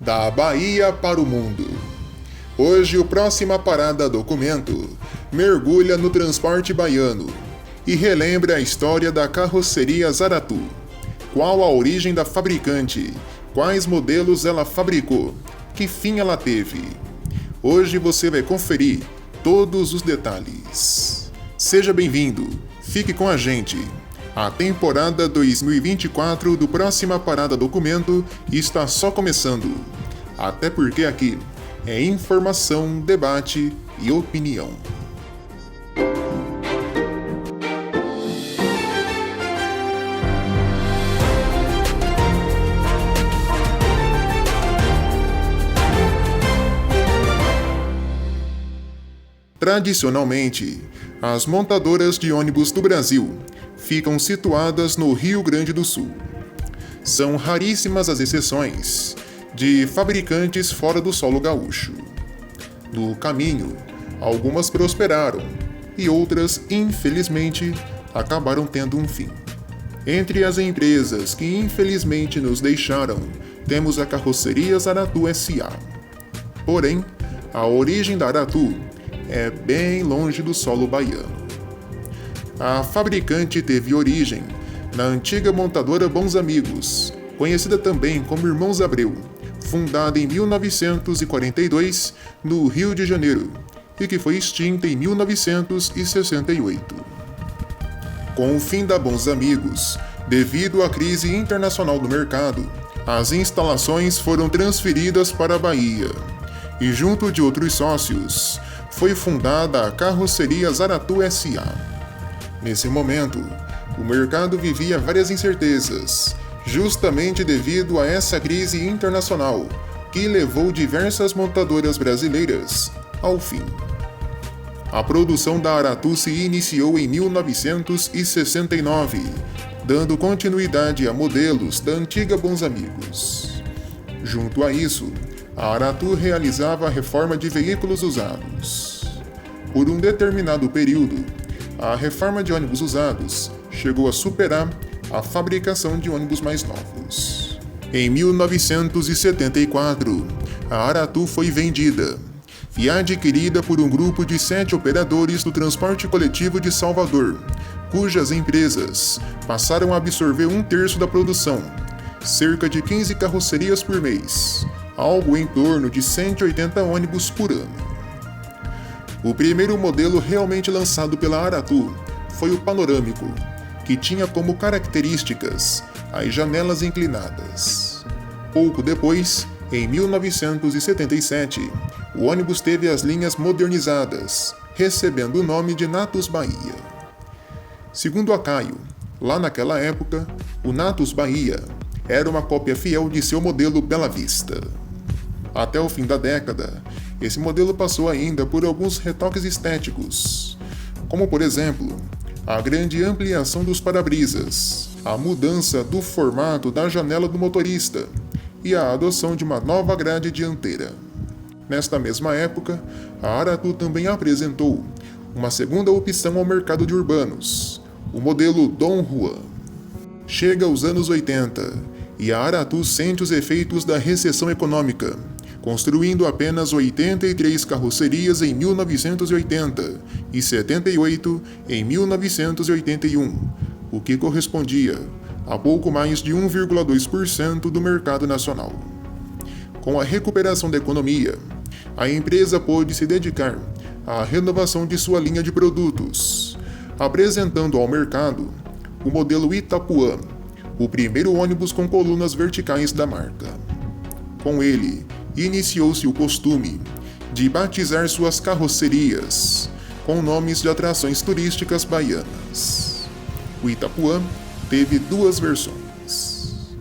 Da Bahia para o mundo. Hoje o Próxima Parada Documento mergulha no transporte baiano e relembra a história da carroceria Zaratu. Qual a origem da fabricante? Quais modelos ela fabricou? Que fim ela teve? Hoje você vai conferir todos os detalhes. Seja bem-vindo, fique com a gente. A temporada 2024 do Próxima Parada Documento está só começando. Até porque aqui é informação, debate e opinião. Tradicionalmente, as montadoras de ônibus do Brasil ficam situadas no Rio Grande do Sul. São raríssimas as exceções de fabricantes fora do solo gaúcho. No caminho, algumas prosperaram e outras, infelizmente, acabaram tendo um fim. Entre as empresas que infelizmente nos deixaram, temos a carroceria Zaratu S.A. Porém, a origem da Aratu é bem longe do solo baiano. A fabricante teve origem na antiga montadora Bons Amigos, conhecida também como Irmãos Abreu, fundada em 1942 no Rio de Janeiro e que foi extinta em 1968. Com o fim da Bons Amigos, devido à crise internacional do mercado, as instalações foram transferidas para a Bahia e, junto de outros sócios, foi fundada a Carroceria Zaratu S.A. Nesse momento, o mercado vivia várias incertezas, justamente devido a essa crise internacional que levou diversas montadoras brasileiras ao fim. A produção da Aratu se iniciou em 1969, dando continuidade a modelos da antiga Bons Amigos. Junto a isso, a Aratu realizava a reforma de veículos usados. Por um determinado período, a reforma de ônibus usados chegou a superar a fabricação de ônibus mais novos. Em 1974, a Aratu foi vendida e adquirida por um grupo de 7 operadores do transporte coletivo de Salvador, cujas empresas passaram a absorver 1/3 da produção, cerca de 15 carrocerias por mês, algo em torno de 180 ônibus por ano. O primeiro modelo realmente lançado pela Aratu foi o panorâmico, que tinha como características as janelas inclinadas. Pouco depois, em 1977, o ônibus teve as linhas modernizadas, recebendo o nome de Natus Bahia. Segundo a Caio, lá naquela época, o Natus Bahia era uma cópia fiel de seu modelo Bela Vista. Até o fim da década, esse modelo passou ainda por alguns retoques estéticos, como por exemplo, a grande ampliação dos para-brisas, a mudança do formato da janela do motorista e a adoção de uma nova grade dianteira. Nesta mesma época, a Aratu também apresentou uma segunda opção ao mercado de urbanos, o modelo Dom Juan. Chega aos anos 80 e a Aratu sente os efeitos da recessão econômica, construindo apenas 83 carrocerias em 1980 e 78 em 1981, o que correspondia a pouco mais de 1,2% do mercado nacional. Com a recuperação da economia, a empresa pôde se dedicar à renovação de sua linha de produtos, apresentando ao mercado o modelo Itapuã, o primeiro ônibus com colunas verticais da marca. Com ele, iniciou-se o costume de batizar suas carrocerias com nomes de atrações turísticas baianas. O Itapuã teve 2 versões.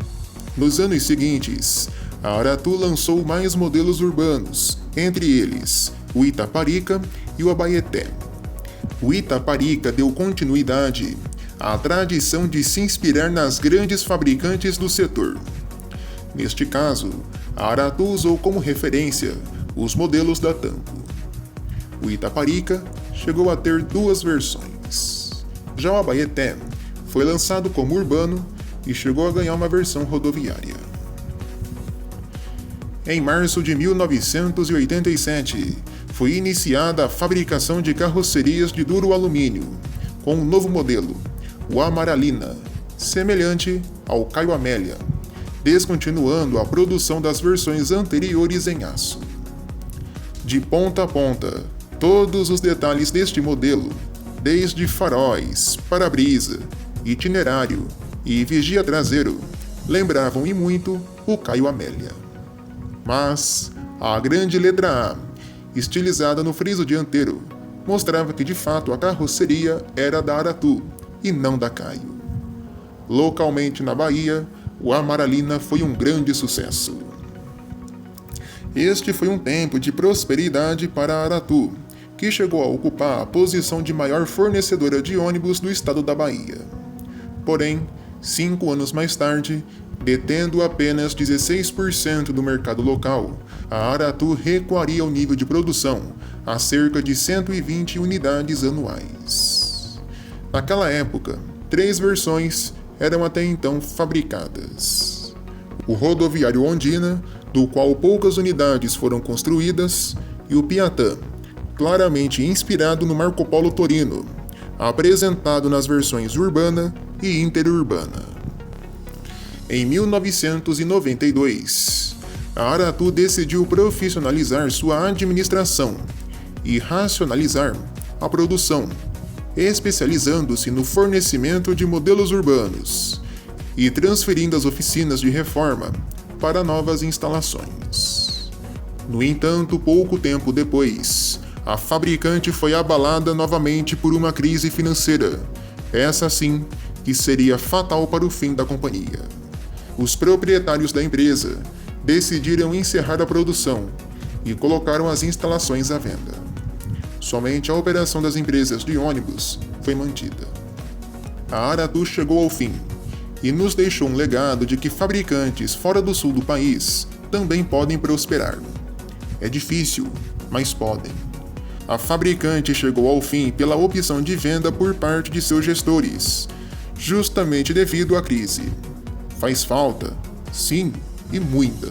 Nos anos seguintes, a Aratu lançou mais modelos urbanos, entre eles o Itaparica e o Abaeté. O Itaparica deu continuidade à tradição de se inspirar nas grandes fabricantes do setor. Neste caso, a Aratu usou como referência os modelos da Tanco. O Itaparica chegou a ter duas versões. Já o Abaeté foi lançado como urbano e chegou a ganhar uma versão rodoviária. Em março de 1987, foi iniciada a fabricação de carrocerias de duro alumínio, com um novo modelo, o Amaralina, semelhante ao Caio Amélia, descontinuando a produção das versões anteriores em aço. De ponta a ponta, todos os detalhes deste modelo, desde faróis, para-brisa, itinerário e vigia traseiro, lembravam e muito o Caio Amélia. Mas a grande letra A, estilizada no friso dianteiro, mostrava que de fato a carroceria era da Aratu e não da Caio. Localmente na Bahia, o Amaralina foi um grande sucesso. Este foi um tempo de prosperidade para a Aratu, que chegou a ocupar a posição de maior fornecedora de ônibus do estado da Bahia. Porém, 5 anos mais tarde, detendo apenas 16% do mercado local, a Aratu recuaria o nível de produção a cerca de 120 unidades anuais. Naquela época, 3 versões eram até então fabricadas. O rodoviário Ondina, do qual poucas unidades foram construídas, e o Piatã, claramente inspirado no Marco Polo Torino, apresentado nas versões urbana e interurbana. Em 1992, a Aratu decidiu profissionalizar sua administração e racionalizar a produção, especializando-se no fornecimento de modelos urbanos e transferindo as oficinas de reforma para novas instalações. No entanto, pouco tempo depois, a fabricante foi abalada novamente por uma crise financeira, essa sim que seria fatal para o fim da companhia. Os proprietários da empresa decidiram encerrar a produção e colocaram as instalações à venda. Somente a operação das empresas de ônibus foi mantida. A Aratu chegou ao fim e nos deixou um legado de que fabricantes fora do sul do país também podem prosperar. É difícil, mas podem. A fabricante chegou ao fim pela opção de venda por parte de seus gestores, justamente devido à crise. Faz falta, sim, e muita.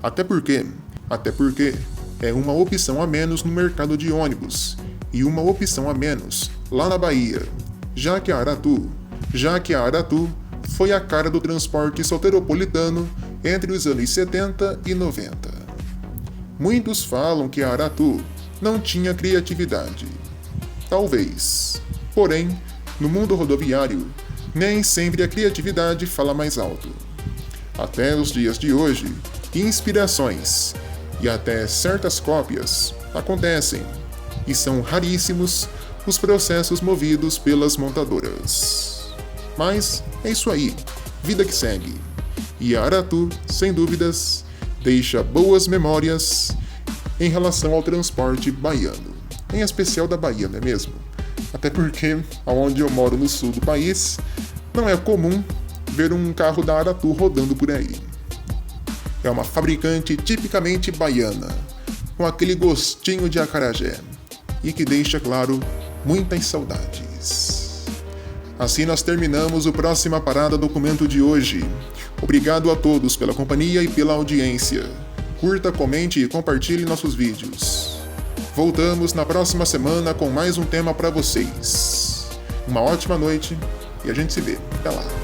Até porque é uma opção a menos no mercado de ônibus e uma opção a menos lá na Bahia, já que a Aratu foi a cara do transporte soteropolitano entre os anos 70 e 90. Muitos falam que a Aratu não tinha criatividade. Talvez. Porém, no mundo rodoviário, nem sempre a criatividade fala mais alto. Até os dias de hoje, inspirações e até certas cópias acontecem, e são raríssimos os processos movidos pelas montadoras. Mas é isso aí, vida que segue. E a Aratu, sem dúvidas, deixa boas memórias em relação ao transporte baiano, em especial da Bahia, não é mesmo? Até porque, onde eu moro no sul do país, não é comum ver um carro da Aratu rodando por aí. É uma fabricante tipicamente baiana, com aquele gostinho de acarajé, e que deixa, claro, muitas saudades. Assim nós terminamos o Próxima Parada Documento de hoje. Obrigado a todos pela companhia e pela audiência. Curta, comente e compartilhe nossos vídeos. Voltamos na próxima semana com mais um tema para vocês. Uma ótima noite e a gente se vê. Até lá.